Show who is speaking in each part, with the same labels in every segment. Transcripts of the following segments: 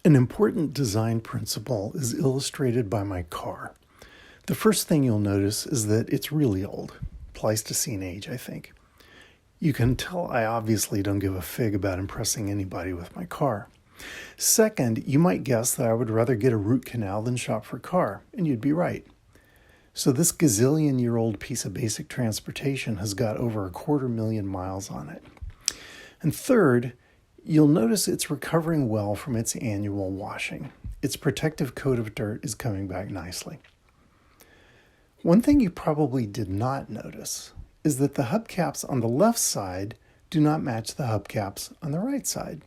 Speaker 1: An important design principle is illustrated by my car. The first thing you'll notice is that it's really old, Pleistocene age, I think. You can tell I obviously don't give a fig about impressing anybody with my car. Second, you might guess that I would rather get a root canal than shop for a car, and you'd be right. So this gazillion-year-old piece of basic transportation has got over 250,000 miles on it. And third, you'll notice it's recovering well from its annual washing. Its protective coat of dirt is coming back nicely. One thing you probably did not notice is that the hubcaps on the left side do not match the hubcaps on the right side.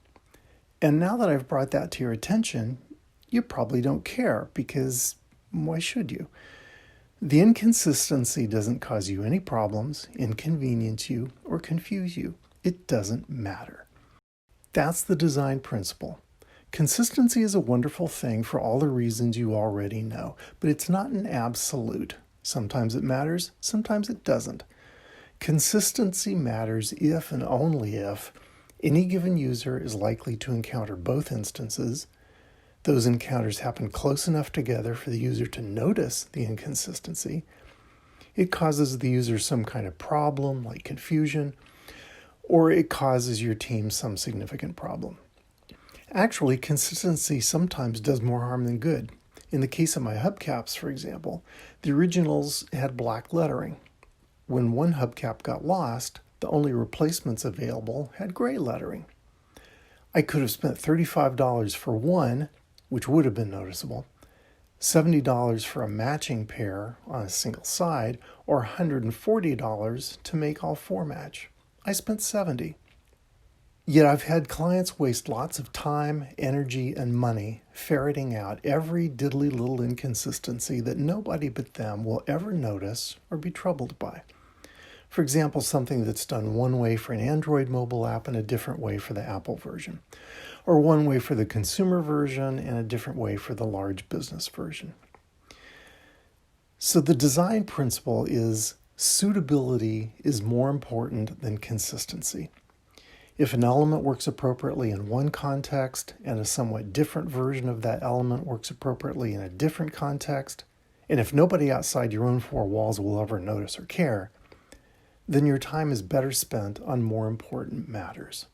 Speaker 1: And now that I've brought that to your attention, you probably don't care because why should you? The inconsistency doesn't cause you any problems, inconvenience you, or confuse you. It doesn't matter. That's the design principle. Consistency is a wonderful thing for all the reasons you already know, but it's not an absolute. Sometimes it matters, sometimes it doesn't. Consistency matters if and only if any given user is likely to encounter both instances. Those encounters happen close enough together for the user to notice the inconsistency. It causes the user some kind of problem, like confusion, or it causes your team some significant problem. Actually, consistency sometimes does more harm than good. In the case of my hubcaps, for example, the originals had black lettering. When one hubcap got lost, the only replacements available had gray lettering. I could have spent $35 for one, which would have been noticeable, $70 for a matching pair on a single side, or $140 to make all four match. I spent $70. Yet I've had clients waste lots of time, energy, and money ferreting out every diddly little inconsistency that nobody but them will ever notice or be troubled by. For example, something that's done one way for an Android mobile app and a different way for the Apple version, or one way for the consumer version and a different way for the large business version. So the design principle is suitability is more important than consistency. If an element works appropriately in one context and a somewhat different version of that element works appropriately in a different context, and if nobody outside your own four walls will ever notice or care, then your time is better spent on more important matters.